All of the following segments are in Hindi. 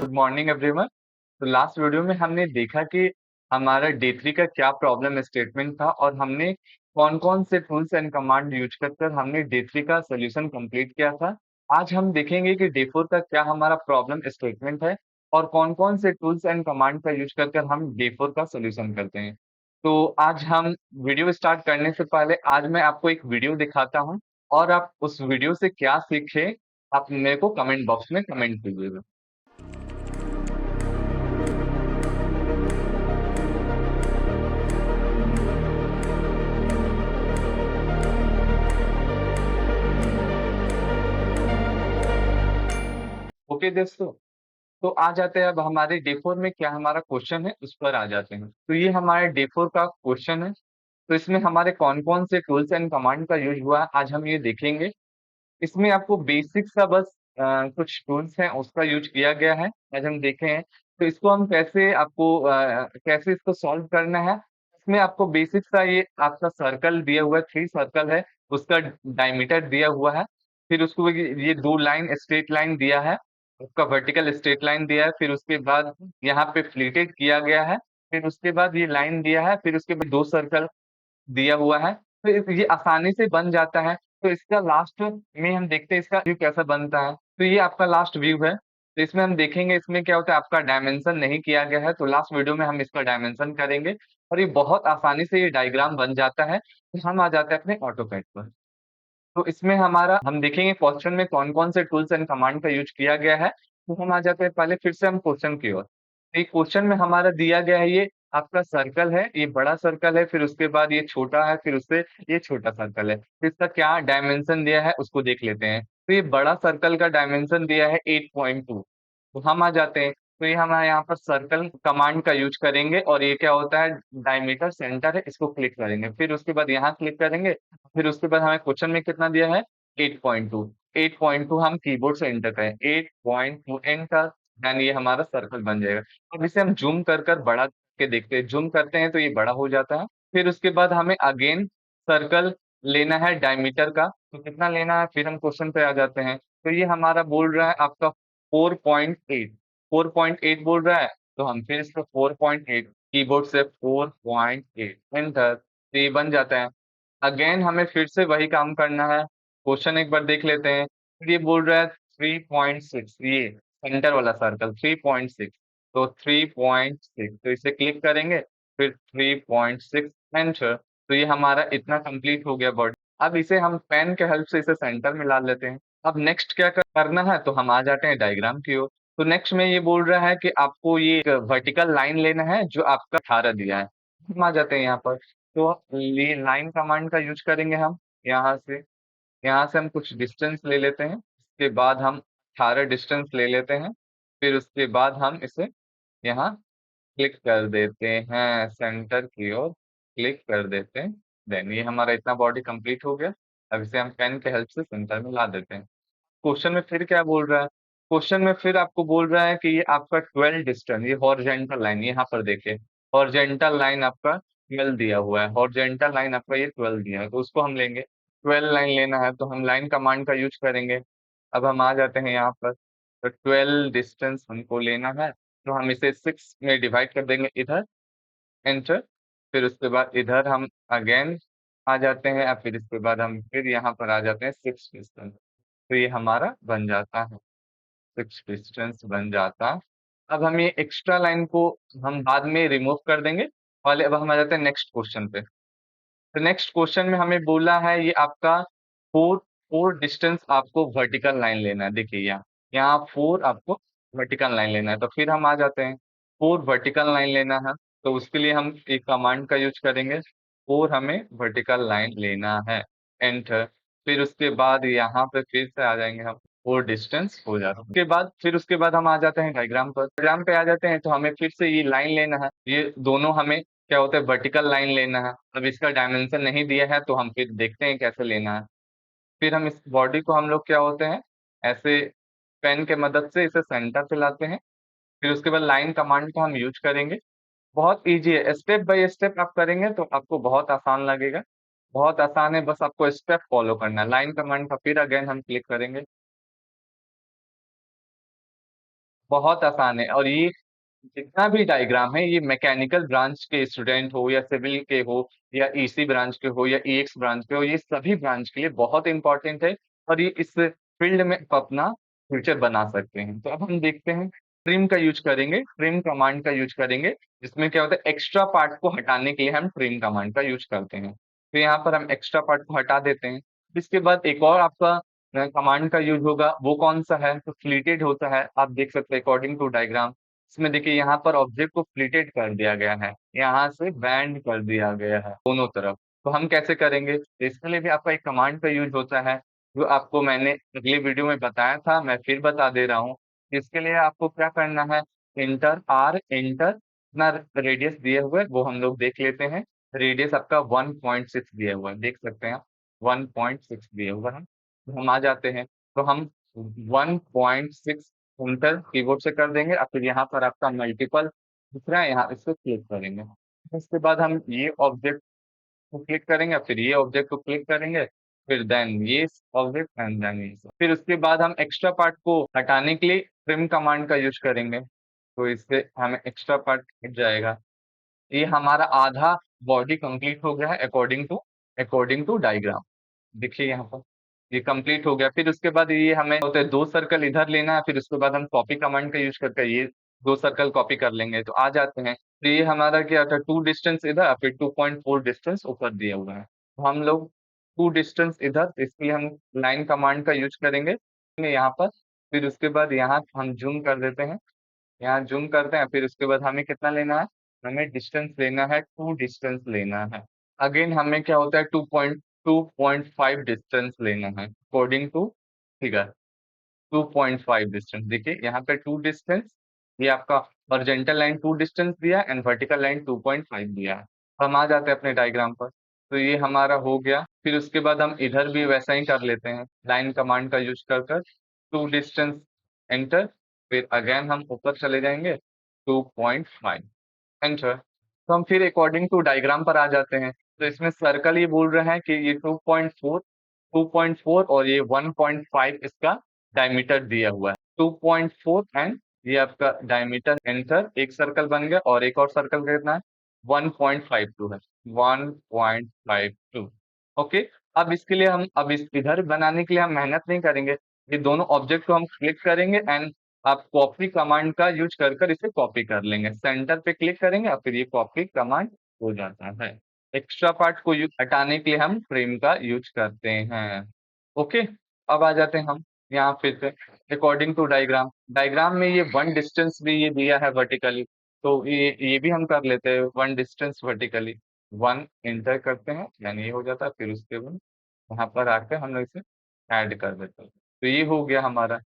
Good morning everyone. तो लास्ट वीडियो में हमने देखा कि हमारा डे 3 का क्या प्रॉब्लम स्टेटमेंट था और हमने कौन कौन से टूल्स एंड कमांड यूज कर हमने डे 3 का सोल्यूशन कंप्लीट किया था। आज हम देखेंगे कि डे 4 का क्या हमारा प्रॉब्लम स्टेटमेंट है और कौन कौन से टूल्स एंड कमांड का यूज कर हम डे 4 का सोल्यूशन करते हैं। तो आज हम वीडियो स्टार्ट करने से पहले आज मैं आपको एक वीडियो दिखाता हूँ और आप उस वीडियो से क्या सीखे आप मेरे को कमेंट बॉक्स में कमेंट कीजिएगा। ओके दोस्तों, तो आ जाते हैं अब हमारे डे 4 में क्या हमारा क्वेश्चन है उस पर आ जाते हैं। तो ये हमारे डे 4 का क्वेश्चन है। तो इसमें हमारे कौन कौन से टूल्स एंड कमांड का यूज हुआ है आज हम ये देखेंगे। इसमें आपको बेसिक सा बस कुछ टूल्स हैं उसका यूज किया गया है आज हम देखे हैं। तो इसको हम कैसे आपको कैसे इसको सॉल्व करना है। इसमें आपको बेसिक सा ये आपका सर्कल दिया हुआ है, 3 सर्कल है, उसका डायमीटर दिया हुआ है। फिर उसको ये 2 लाइन स्ट्रेट लाइन दिया है, उसका वर्टिकल स्ट्रेट लाइन दिया है। फिर उसके बाद यहाँ पे फ्लीटेड किया गया है। फिर उसके बाद ये लाइन दिया है। फिर उसके बाद 2 सर्कल दिया हुआ है। तो ये आसानी से बन जाता है। तो इसका लास्ट में हम देखते हैं इसका व्यू कैसा बनता है। तो ये आपका लास्ट व्यू है। तो इसमें हम देखेंगे इसमें क्या होता है, आपका डायमेंशन नहीं किया गया है। तो लास्ट वीडियो में हम इसका डायमेंशन करेंगे और ये बहुत आसानी से ये डायग्राम बन जाता है। तो हम आ जाते हैं अपने ऑटोकैड पर। तो इसमें हमारा हम देखेंगे क्वेश्चन में कौन कौन से टूल्स एंड कमांड का यूज किया गया है। तो हम आ जाते हैं पहले फिर से हम क्वेश्चन की ओर। तो ये क्वेश्चन में हमारा दिया गया है, ये आपका सर्कल है, ये बड़ा सर्कल है, फिर उसके बाद ये छोटा है, फिर उससे ये छोटा सर्कल है। तो इसका क्या डायमेंशन दिया है उसको देख लेते हैं। तो ये बड़ा सर्कल का डायमेंशन दिया है 8.2। तो हम आ जाते हैं। तो ये हमारे यहाँ पर सर्कल कमांड का यूज करेंगे और ये क्या होता है, डायमीटर सेंटर है, इसको क्लिक करेंगे। फिर उसके बाद यहाँ क्लिक करेंगे। फिर उसके बाद हमें क्वेश्चन में कितना दिया है, 8.2। 8.2 हम कीबोर्ड से एंटर करें, 8.2 एंटर। यानी ये हमारा सर्कल बन जाएगा। अब इसे हम जूम कर कर बड़ा के देखते हैं, जूम करते हैं तो ये बड़ा हो जाता है। फिर उसके बाद हमें अगेन सर्कल लेना है डायमीटर का, तो कितना लेना है, फिर हम क्वेश्चन पे आ जाते हैं। तो ये हमारा बोल रहा है आपका 4.8। 4.8 बोल रहा है। तो हम फिर इसको 4.8 कीबोर्ड से 4.8 एंटर, तो ये बन जाता है। अगेन हमें फिर से वही काम करना है। क्वेश्चन एक बार देख लेते हैं। फिर ये बोल रहा है 3.6, ये सेंटर वाला सर्कल 3.6। तो 3.6 तो इसे क्लिक करेंगे। फिर 3.6 एंटर। तो ये हमारा इतना कंप्लीट हो गया बॉडी। अब इसे हम पेन के हेल्प से इसे सेंटर में ला लेते हैं। अब नेक्स्ट क्या करना है, तो हम आ जाते हैं डायग्राम की ओर। तो नेक्स्ट में ये बोल रहा है कि आपको ये वर्टिकल लाइन लेना है जो आपका 18 दिया है। हम आ जाते हैं यहाँ पर। तो ये लाइन कमांड का यूज करेंगे हम। यहाँ से यहाँ से हम कुछ डिस्टेंस ले लेते हैं। उसके बाद हम 18 डिस्टेंस ले लेते हैं। फिर उसके बाद हम इसे यहाँ क्लिक कर देते हैं, सेंटर की ओर क्लिक कर देते हैं। देन ये हमारा इतना बॉडी कंप्लीट हो गया। अब इसे हम पेन के हेल्प से सेंटर में ला देते हैं। क्वेश्चन में फिर क्या बोल रहा है, क्वेश्चन में फिर आपको बोल रहा है कि ये आपका 12 डिस्टेंस, ये हॉरिजेंटल लाइन, यहाँ पर देखिए हॉरिजेंटल लाइन आपका 12 दिया हुआ है। हॉरिजेंटल लाइन आपका ये 12 दिया है, तो उसको हम लेंगे। 12 लाइन लेना है तो हम लाइन कमांड का यूज करेंगे। अब हम आ जाते हैं यहाँ पर। तो 12 डिस्टेंस हमको लेना है, तो हम इसे 6 में डिवाइड कर देंगे इधर, एंटर। फिर उसके बाद इधर हम अगेन आ जाते हैं। अब फिर इसके बाद हम फिर यहाँ पर आ जाते हैं 6 डिस्टेंस। तो ये हमारा बन जाता है, 6 डिस्टेंस बन जाता। अब हम ये एक्स्ट्रा लाइन को हम बाद में रिमूव कर देंगे। वाले अब हम आ जाते हैं नेक्स्ट क्वेश्चन पे। तो नेक्स्ट क्वेश्चन में हमें बोला है ये आपका 4 4 डिस्टेंस आपको वर्टिकल लाइन लेना है। देखिए यहाँ यहाँ 4 आपको वर्टिकल लाइन लेना है। तो फिर हम आ जाते हैं, 4 वर्टिकल लाइन लेना है। तो उसके लिए हम एक कमांड का यूज करेंगे। 4 हमें वर्टिकल लाइन लेना है, एंटर। फिर उसके बाद यहाँ पे फिर से आ जाएंगे हम, 4 डिस्टेंस हो जाता है। उसके बाद फिर उसके बाद हम आ जाते हैं डायग्राम पर। डायग्राम पे आ जाते हैं तो हमें फिर से ये लाइन लेना है। ये दोनों हमें क्या होता है, वर्टिकल लाइन लेना है। अब इसका डायमेंशन नहीं दिया है तो हम फिर देखते हैं कैसे लेना है। फिर हम इस बॉडी को हम लोग क्या होते हैं, ऐसे पेन के मदद से इसे सेंटर पे लाते हैं। फिर उसके बाद लाइन कमांड का हम यूज करेंगे। बहुत इजी है, स्टेप बाय स्टेप आप करेंगे तो आपको बहुत आसान लगेगा। बहुत आसान है, बस आपको स्टेप फॉलो करना है। लाइन कमांड का फिर अगेन हम क्लिक करेंगे। बहुत आसान है। और ये जितना भी डायग्राम है, ये मैकेनिकल ब्रांच के स्टूडेंट हो या सिविल के हो या ईसी ब्रांच के हो या ईएक्स ब्रांच के हो, ये सभी ब्रांच के लिए बहुत इंपॉर्टेंट है। और ये इस फील्ड में आप अपना फ्यूचर बना सकते हैं। तो अब हम देखते हैं, ट्रिम का यूज करेंगे, ट्रिम कमांड का यूज करेंगे, जिसमें क्या होता है, एक्स्ट्रा पार्ट को हटाने के लिए हम ट्रिम कमांड का यूज करते हैं। तो यहाँ पर हम एक्स्ट्रा पार्ट को हटा देते हैं। इसके बाद एक और आपका कमांड का यूज होगा, वो कौन सा है, तो फ्लीटेड होता है। आप देख सकते हैं अकॉर्डिंग टू डायग्राम, इसमें देखिए यहाँ पर ऑब्जेक्ट को फ्लीटेड कर दिया गया है, यहाँ से बैंड कर दिया गया है दोनों तरफ। तो हम कैसे करेंगे, तो इसके लिए भी आपका एक कमांड का यूज होता है, जो आपको मैंने अगले वीडियो में बताया था, मैं फिर बता दे रहा हूँ। इसके लिए आपको क्या करना है, इंटर आर इंटर, अपना रेडियस दिए हुए वो हम लोग देख लेते हैं। रेडियस आपका 1.6 दिया हुआ है, देख सकते हैं आप, 1.6 दिया हुआ है। तो हम आ जाते हैं, तो हम 1.6 इंटर कीबोर्ड से कर देंगे, और फिर यहाँ पर आपका मल्टीपल दिख रहा है, यहाँ इसको क्लिक करेंगे। इसके बाद हम ये ऑब्जेक्ट को क्लिक करेंगे, फिर ये ऑब्जेक्ट को क्लिक करेंगे, फिर देन ये ऑब्जेक्ट एंड देन ये। फिर उसके बाद हम एक्स्ट्रा पार्ट को हटाने के लिए ट्रिम कमांड का यूज करेंगे, तो इससे हमें एक्स्ट्रा पार्ट हट जाएगा। ये हमारा आधा बॉडी कंप्लीट हो गया है अकॉर्डिंग टू डायग्राम। देखिए यहाँ पर ये कंप्लीट हो गया। फिर उसके बाद ये हमें होता है 2 सर्कल इधर लेना है, फिर उसके बाद हम कॉपी कमांड का यूज करके ये 2 सर्कल कॉपी कर लेंगे, तो आ जाते हैं। तो ये हमारा क्या था, 2 डिस्टेंस इधर और फिर 2.4 डिस्टेंस ऊपर दिया हुआ है। तो हम लोग 2 डिस्टेंस इधर, तो इसके लिए हम लाइन कमांड का यूज करेंगे यहाँ पर। फिर उसके बाद यहाँ हम जूम कर देते हैं, यहाँ जूम करते हैं। फिर उसके बाद हमें कितना लेना है, हमें डिस्टेंस लेना है, 2 डिस्टेंस लेना है। अगेन हमें क्या होता है, 2.5 डिस्टेंस लेना है अकॉर्डिंग टू फिगर। 2.5 डिस्टेंस, देखिए यहाँ पे 2 डिस्टेंस, ये आपका हॉरिजॉन्टल लाइन 2 डिस्टेंस दिया एंड वर्टिकल लाइन 2.5 दिया है। हम आ जाते हैं अपने डायग्राम पर। तो ये हमारा हो गया। फिर उसके बाद हम इधर भी वैसा ही कर लेते हैं, लाइन कमांड का यूज कर कर 2 डिस्टेंस एंटर, फिर अगेन हम ऊपर चले जाएंगे 2.5 एंटर। तो हम फिर अकॉर्डिंग टू डायग्राम पर आ जाते हैं। तो इसमें सर्कल ये बोल रहे हैं कि ये 2.4 और ये 1.5 इसका डायमीटर दिया हुआ है, 2.4 एंड ये आपका डायमीटर एंटर, एक सर्कल बन गया। और एक और सर्कल कितना है, 1.52 है, 1.52। ओके। अब इसके लिए हम अब इस इधर बनाने के लिए हम मेहनत नहीं करेंगे, ये दोनों ऑब्जेक्ट को हम क्लिक करेंगे एंड आप कॉपी कमांड का यूज कर कर इसे कॉपी कर लेंगे। सेंटर पे क्लिक करेंगे और फिर ये कॉपी कमांड हो जाता है। एक्स्ट्रा पार्ट को हटाने के लिए हम फ्रेम का यूज करते हैं। ओके। अब आ जाते हैं हम यहाँ फिर से अकॉर्डिंग टू डायग्राम, डायग्राम में ये 1 डिस्टेंस भी ये दिया है वर्टिकली, तो ये भी हम कर लेते हैं 1 डिस्टेंस वर्टिकली। 1 एंटर करते हैं, यानी ये हो जाता है। फिर उसके बाद यहाँ पर आकर हम लोग इसे ऐड कर देते हैं, तो ये हो गया हमारा।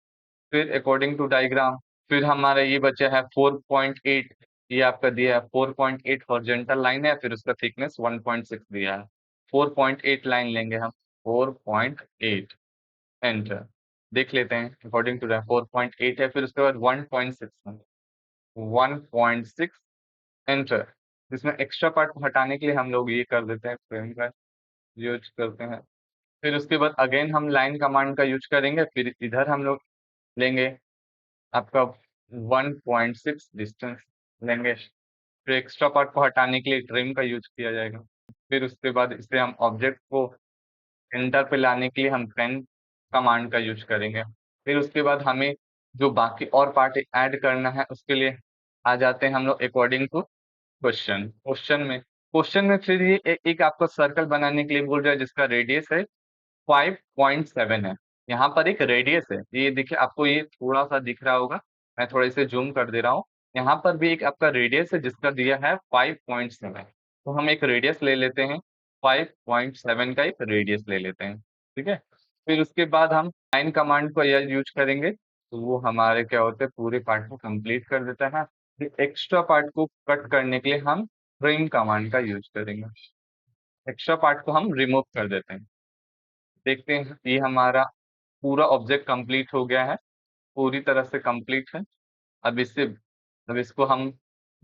फिर अकॉर्डिंग टू डायग्राम, फिर हमारा ये बचा है 4.8, ये आपका दिया है 4.8 हॉरिजॉन्टल लाइन है, फिर उसका थिकनेस 1.6 दिया है। 4.8 लाइन लेंगे हम, 4.8 एंटर, देख लेते हैं अकॉर्डिंग टू 4.8 है, फिर उसके बाद 1.6 है, 1.6 एंटर। इसमें एक्स्ट्रा पार्ट को हटाने के लिए हम लोग ये कर देते हैं, फ्रेम का यूज करते हैं। फिर उसके बाद अगेन हम लाइन कमांड का यूज करेंगे, फिर इधर हम लोग लेंगे आपका 1.6 डिस्टेंस लेंगे। फिर एक्स्ट्रा पार्ट को हटाने के लिए ट्रिम का यूज किया जाएगा। फिर उसके बाद इसे हम ऑब्जेक्ट को सेंटर पे लाने के लिए हम पेन कमांड का यूज करेंगे। फिर उसके बाद हमें जो बाकी और पार्ट ऐड करना है, उसके लिए आ जाते हैं हम लोग अकॉर्डिंग टू क्वेश्चन में फिर ये एक आपको सर्कल बनाने के लिए बोल रहा है, जिसका रेडियस है 5.7 है। यहाँ पर एक रेडियस है, ये देखिए आपको ये थोड़ा सा दिख रहा होगा, मैं थोड़ा इसे जूम कर दे रहा हूँ। यहाँ पर भी एक आपका रेडियस है जिसका दिया है 5.7, तो हम एक रेडियस ले लेते हैं, 5.7 का एक रेडियस ले लेते हैं। ठीक है। फिर उसके बाद हम लाइन कमांड को यह यूज करेंगे, तो वो हमारे क्या होते हैं, पूरे पार्ट को कंप्लीट कर देता है। फिर एक्स्ट्रा पार्ट को कट करने के लिए हम ट्रिम कमांड का यूज करेंगे, एक्स्ट्रा पार्ट को हम रिमूव कर देते हैं। देखते हैं ये हमारा पूरा ऑब्जेक्ट कंप्लीट हो गया है, पूरी तरह से कंप्लीट है। अब इससे अब इसको हम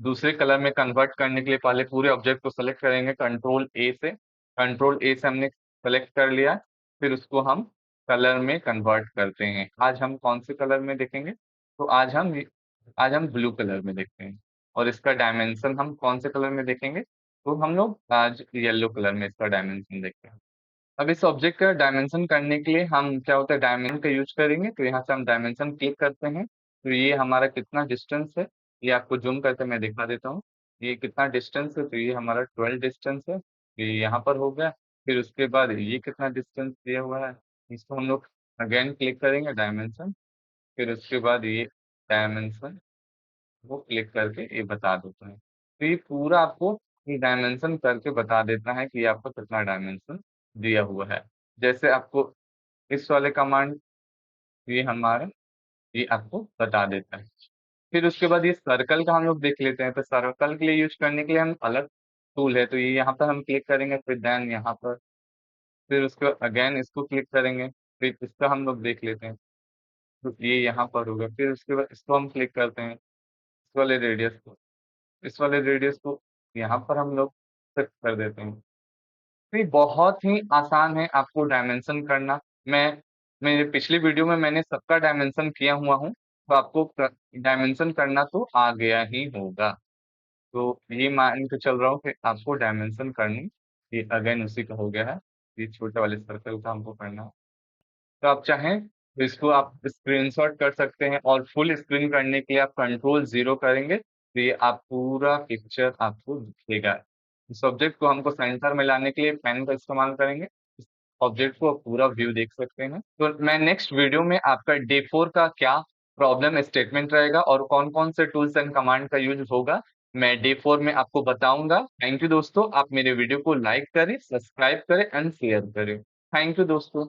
दूसरे कलर में कन्वर्ट करने के लिए पहले पूरे ऑब्जेक्ट को सेलेक्ट करेंगे, कंट्रोल ए से हमने सेलेक्ट कर लिया। फिर उसको हम कलर में कन्वर्ट करते हैं। आज हम कौन से कलर में देखेंगे, तो आज हम आज हम ब्लू कलर में देखते हैं और इसका डायमेंशन हम कौन से कलर में देखेंगे? तो हम लोग आज येलो कलर में इसका डायमेंशन देखते हैं। अब इस ऑब्जेक्ट का डायमेंशन करने के लिए हम क्या होता है डायमेंशन का यूज करेंगे, तो यहाँ से हम डायमेंशन क्लिक करते हैं। तो ये हमारा कितना डिस्टेंस है, ये आपको जूम करके मैं दिखा देता हूँ। ये कितना डिस्टेंस है, तो ये हमारा 12 डिस्टेंस है, ये यहाँ पर हो गया। फिर उसके बाद ये कितना डिस्टेंस दिया हुआ है, इसको हम लोग अगेन क्लिक करेंगे डायमेंशन। फिर उसके बाद ये डायमेंशन वो क्लिक करके ये बता देता है। तो ये पूरा आपको ये डायमेंशन करके बता देता है कि आपका कितना डायमेंशन दिया हुआ है। जैसे आपको इस वाले कमांड ये हमारा ये आपको बता देता है। फिर उसके बाद ये सर्कल का हम लोग देख लेते हैं, तो सर्कल के लिए यूज़ करने के लिए हम अलग टूल है, तो ये यहाँ पर हम क्लिक करेंगे, फिर देन यहाँ पर, फिर उसको अगेन इसको क्लिक करेंगे, फिर इसका हम लोग देख लेते हैं, तो ये यहाँ पर होगा। फिर उसके बाद इसको हम क्लिक करते हैं, इस वाले रेडियस को, इस वाले रेडियस को यहाँ पर हम लोग फिक्स कर देते हैं। तो ये बहुत ही आसान है आपको डायमेंशन करना। मैं मेरे पिछली वीडियो में मैंने सबका डायमेंशन किया हुआ हूँ, तो आपको डायमेंशन करना तो आ गया ही होगा। तो ये मान के चल रहा हूँ कि आपको डायमेंशन करनी, ये अगेन उसी का हो गया है। ये छोटे वाले सर्कल का हमको करना है। तो आप चाहें तो इसको आप स्क्रीनशॉट कर सकते हैं और फुल स्क्रीन करने के लिए आप कंट्रोल 0 करेंगे, तो ये आप पूरा पिक्चर आपको दिखेगा। इस ऑब्जेक्ट को हमको सेंटर में लाने के लिए पेन का इस्तेमाल करेंगे। इस ऑब्जेक्ट को आप पूरा व्यू देख सकते हैं। तो मैं नेक्स्ट वीडियो में आपका डे 4 का क्या प्रॉब्लम स्टेटमेंट रहेगा और कौन-कौन से टूल्स एंड कमांड का यूज़ होगा, मैं डे 4 में आपको बताऊँगा। थैंक यू दोस्तों, आप मेरे वीडियो को लाइक करें, सब्सक्राइब करें एंड शेयर करें। थैंक यू दोस्तों।